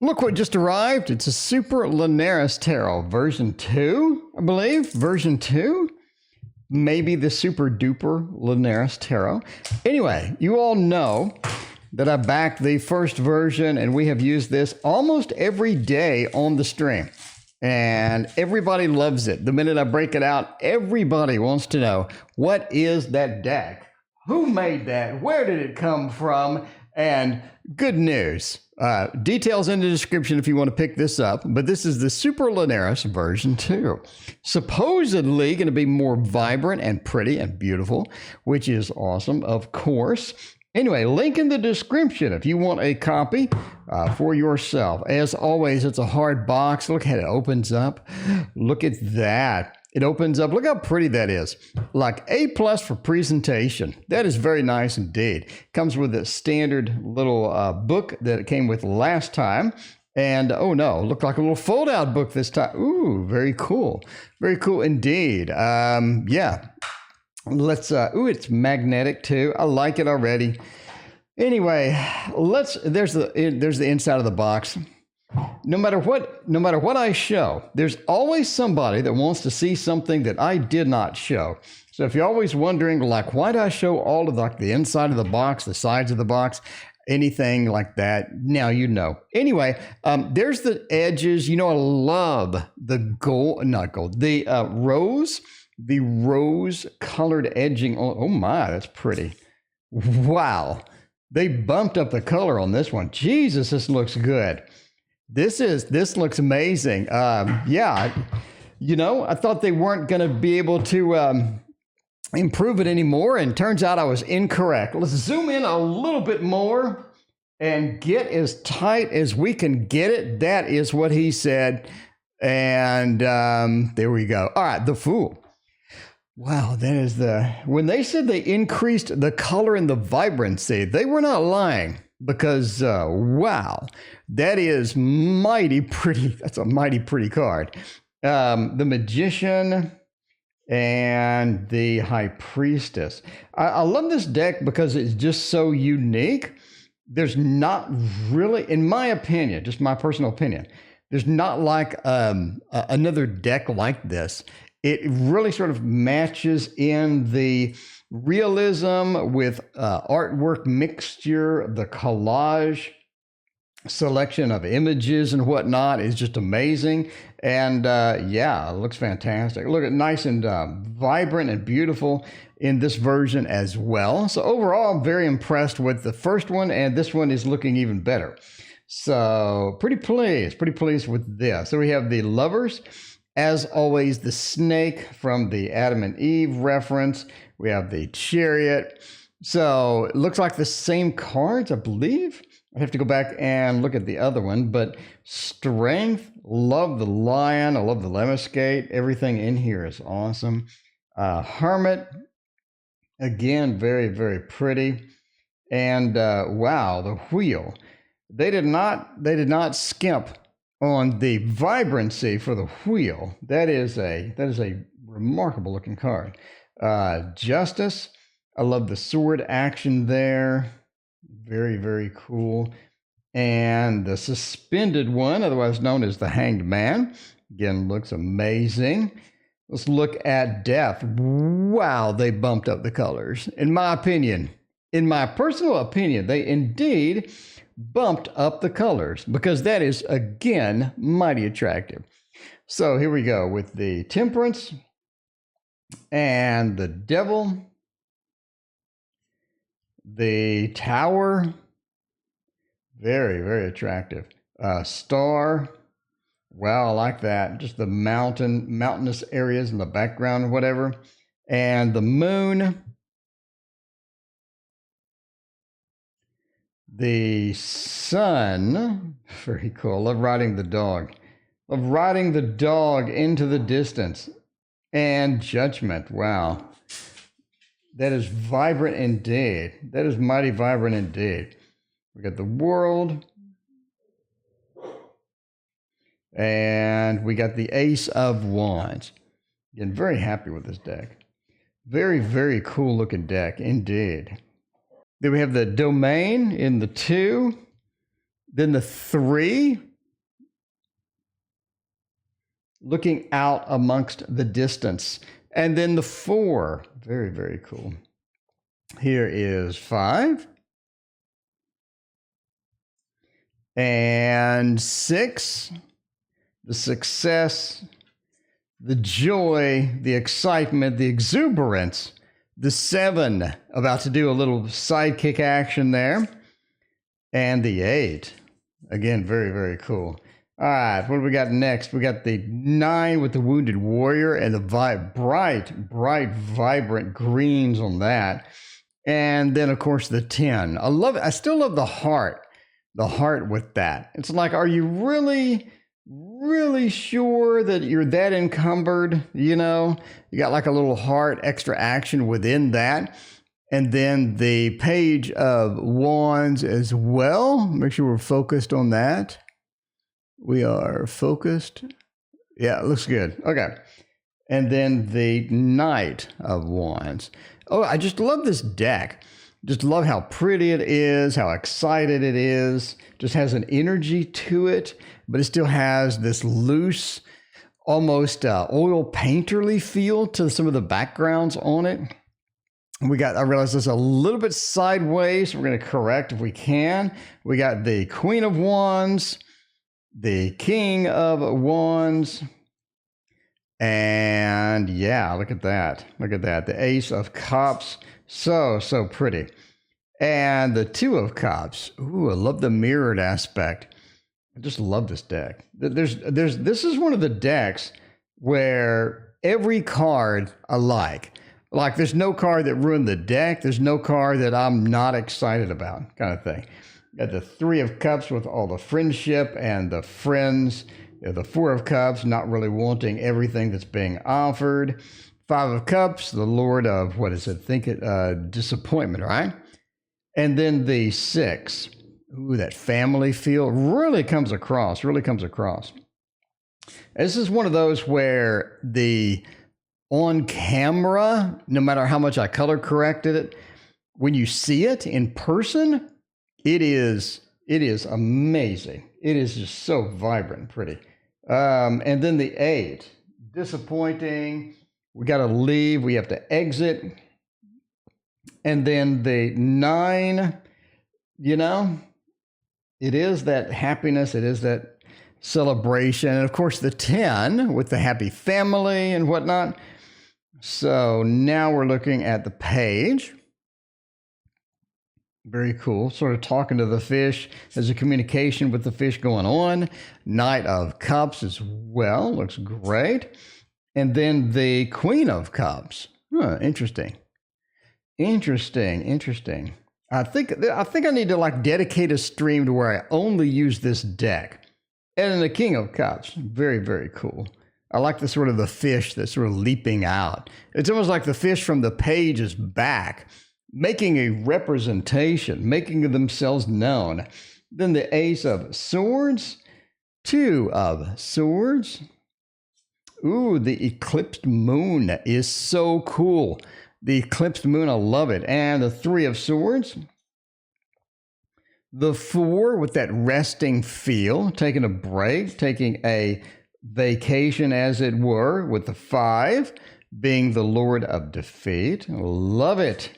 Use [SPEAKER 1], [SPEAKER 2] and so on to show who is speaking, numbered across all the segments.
[SPEAKER 1] Look what just arrived. It's a Superlanaris Tarot version 2, I believe. Version 2? Maybe the Super Duper Lanaris Tarot. Anyway, you all know that I backed the first version, and we have used this almost every day on the stream. And everybody loves it. The minute I break it out, everybody wants to know, what is that deck? Who made that? Where did it come from? And good news. Details in the description if you want to pick this up. But this is the Superlanaris version 2. Supposedly going to be more vibrant and pretty and beautiful, which is awesome, of course. Anyway, link in the description if you want a copy for yourself. As always, it's a hard box. Look how it opens up. Look at that. It opens up. Look how pretty that is. Like A+ for presentation. That is very nice indeed. Comes with a standard little book that it came with last time. And oh no, looked like a little fold-out book this time. Ooh, very cool. Very cool indeed. Yeah. Let's ooh, it's magnetic too. I like it already. Anyway, there's the inside of the box. No matter what I show, there's always somebody that wants to see something that I did not show. So if you're always wondering, like, why do I show all of the inside of the box, the sides of the box, anything like that, now you know. Anyway, there's the edges. You know, I love the rose colored edging. Oh my, that's pretty. Wow. They bumped up the color on this one. Jesus, this looks good. This looks amazing. Yeah, you know, I thought they weren't going to be able to improve it anymore, and turns out I was incorrect. Let's zoom in a little bit more and get as tight as we can get it. That is what he said. And there we go. All right, the Fool. Wow, that is when they said they increased the color and the vibrancy, they were not lying. Because, wow, that is mighty pretty. That's a mighty pretty card. The Magician and the High Priestess. I love this deck because it's just so unique. There's not really, in my opinion, just my personal opinion, there's not like another deck like this. It really sort of matches in the realism with artwork mixture. The collage selection of images and whatnot is just amazing. And yeah, it looks fantastic. Look at nice and vibrant and beautiful in this version as well. So overall, I'm very impressed with the first one, and this one is looking even better. So pretty pleased with this. So we have the Lovers. As always, the Snake from the Adam and Eve reference. We have the Chariot. So it looks like the same cards, I believe. I have to go back and look at the other one. But Strength, love the Lion. I love the Lemniscate. Everything in here is awesome. Hermit, again, very, very pretty. And wow, the Wheel. They did not skimp on the vibrancy for the Wheel. That is a remarkable looking card. Justice, I love the sword action there. Very, very cool. And the Suspended one, otherwise known as the Hanged Man, again, looks amazing. Let's look at Death. Wow, they bumped up the colors. In my opinion, in my personal opinion, they indeed bumped up the colors, because that is, again, mighty attractive. So here we go with the Temperance and the Devil, the Tower, very, very attractive. Star, wow, I like that. Just the mountainous areas in the background or whatever. And the Moon, the Sun, very cool. Love riding the dog. Love riding the dog into the distance. And Judgment, wow. That is vibrant indeed. That is mighty vibrant indeed. We got the World. And we got the Ace of Wands. Again, very happy with this deck. Very, very cool looking deck indeed. Then we have the Domain in the 2, Then the 3, looking out amongst the distance. And then the 4, very, very cool. Here is 5. And 6, the success, the joy, the excitement, the exuberance. The 7, about to do a little sidekick action there. And the 8, again, very, very cool. All right, what do we got next? We got the 9 with the wounded warrior and the bright, vibrant greens on that. And then, of course, the 10. I love it. I still love the heart with that. It's like, are you really sure that you're that encumbered? You know, you got like a little heart extra action within that. And then the page of wands as well. Make sure we're focused on that. We are focused. Yeah, it looks good. Okay. And then the Knight of Wands. Oh, I just love this deck. Just love how pretty it is, how excited it is. Just has an energy to it, but it still has this loose, almost oil painterly feel to some of the backgrounds on it. I realize this a little bit sideways. So we're going to correct if we can. We got the Queen of Wands, the King of Wands, and yeah, look at that. Look at that. The Ace of Cups. So pretty. And the 2 of Cups. Ooh, I love the mirrored aspect. I just love this deck. This is one of the decks where every card I like. Like, there's no card that ruined the deck. There's no card that I'm not excited about, kind of thing. Got the 3 of Cups with all the friendship and the friends. The 4 of Cups, not really wanting everything that's being offered. 5 of Cups, the Lord of, what is it? Disappointment, right? And then the 6. Ooh, that family feel really comes across, This is one of those where the on camera, no matter how much I color corrected it, when you see it in person, it is amazing. It is just so vibrant and pretty. And then the 8, disappointing. We got to leave. We have to exit. And then the 9, you know, it is that happiness. It is that celebration. And of course, the 10 with the happy family and whatnot. So now we're looking at the page. Very cool. Sort of talking to the fish. There's a communication with the fish going on. Knight of Cups as well. Looks great. And then the Queen of Cups. Interesting. I think I need to like dedicate a stream to where I only use this deck. And then the King of Cups. Very, very cool. I like the sort of the fish that's sort of leaping out. It's almost like the fish from the page is back, making a representation, making themselves known. Then the Ace of Swords, 2 of Swords. Ooh, the eclipsed moon is so cool. The eclipsed moon, I love it. And the 3 of Swords. The 4 with that resting feel, taking a break, taking a vacation as it were, with the 5 being the Lord of Defeat. Love it.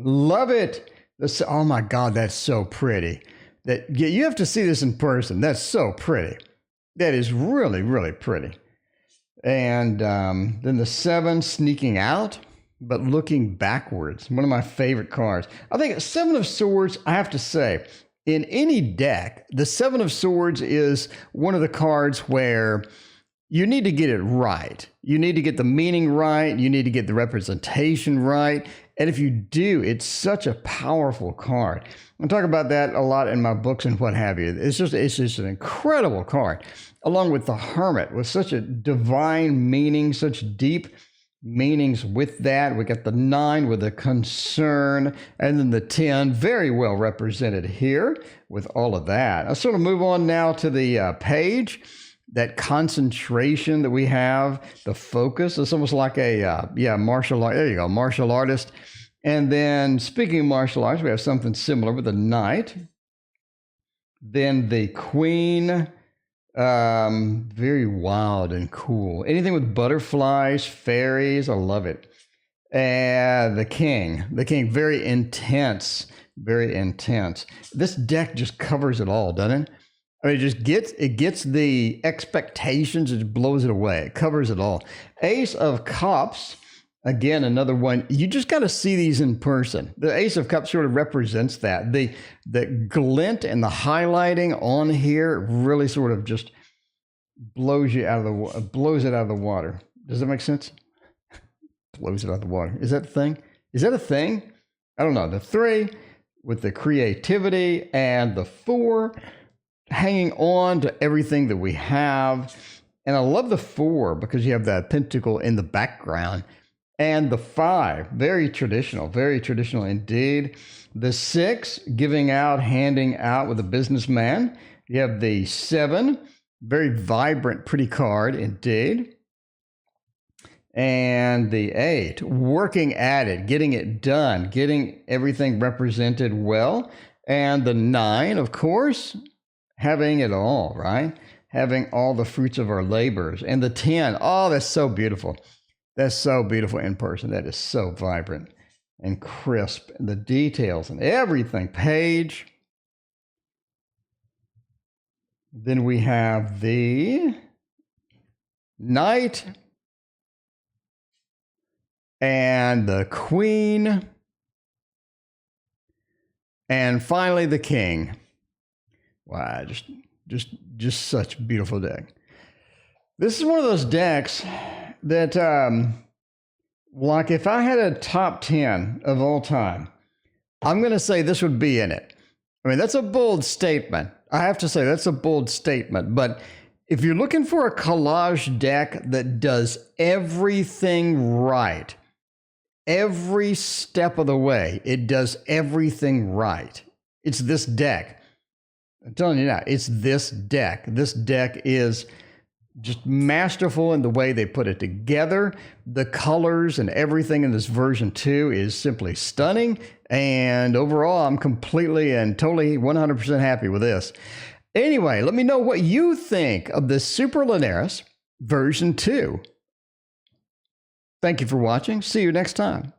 [SPEAKER 1] Oh my God, that's so pretty. You have to see this in person. That's so pretty. That is really, really pretty. And then the 7 sneaking out, but looking backwards. One of my favorite cards. I think 7 of Swords, I have to say, in any deck, the 7 of Swords is one of the cards where you need to get it right. You need to get the meaning right. You need to get the representation right. And if you do, it's such a powerful card. I talk about that a lot in my books and what have you. It's just an incredible card, along with the Hermit, with such a divine meaning, such deep meanings with that. We got the 9 with the concern, and then the 10, very well represented here with all of that. I'll sort of move on now to the page. That concentration that we have, the focus. It's almost like a, martial art. There you go, martial artist. And then speaking of martial arts, we have something similar with the Knight. Then the Queen, very wild and cool. Anything with butterflies, fairies, I love it. And the King, very intense, very intense. This deck just covers it all, doesn't it? I mean, it gets the expectations, it blows it away. It covers it all. Ace of Cups, again, another one. You just got to see these in person. The Ace of Cups sort of represents that. The glint and the highlighting on here really sort of just blows it out of the water. Does that make sense? Blows it out of the water. Is that a thing? Is that a thing? I don't know. The 3 with the creativity and the 4 hanging on to everything that we have. And I love the 4 because you have that pentacle in the background. And the 5, very traditional indeed. The 6, giving out, handing out with a businessman. You have the 7, very vibrant, pretty card indeed. And the 8, working at it, getting it done, getting everything represented well. And the 9, of course, having it all, right? Having all the fruits of our labors. And the 10, oh, that's so beautiful. That's so beautiful in person. That is so vibrant and crisp. And the details and everything. Page. Then we have the Knight. And the Queen. And finally the King. Wow, just such a beautiful deck. This is one of those decks that, like if I had a top 10 of all time, I'm going to say this would be in it. I mean, that's a bold statement. I have to say that's a bold statement. But if you're looking for a collage deck that does everything right, every step of the way, it does everything right, it's this deck. I'm telling you now, it's this deck. This deck is just masterful in the way they put it together. The colors and everything in this version 2 is simply stunning. And overall, I'm completely and totally 100% happy with this. Anyway, let me know what you think of this Superlanaris version 2. Thank you for watching. See you next time.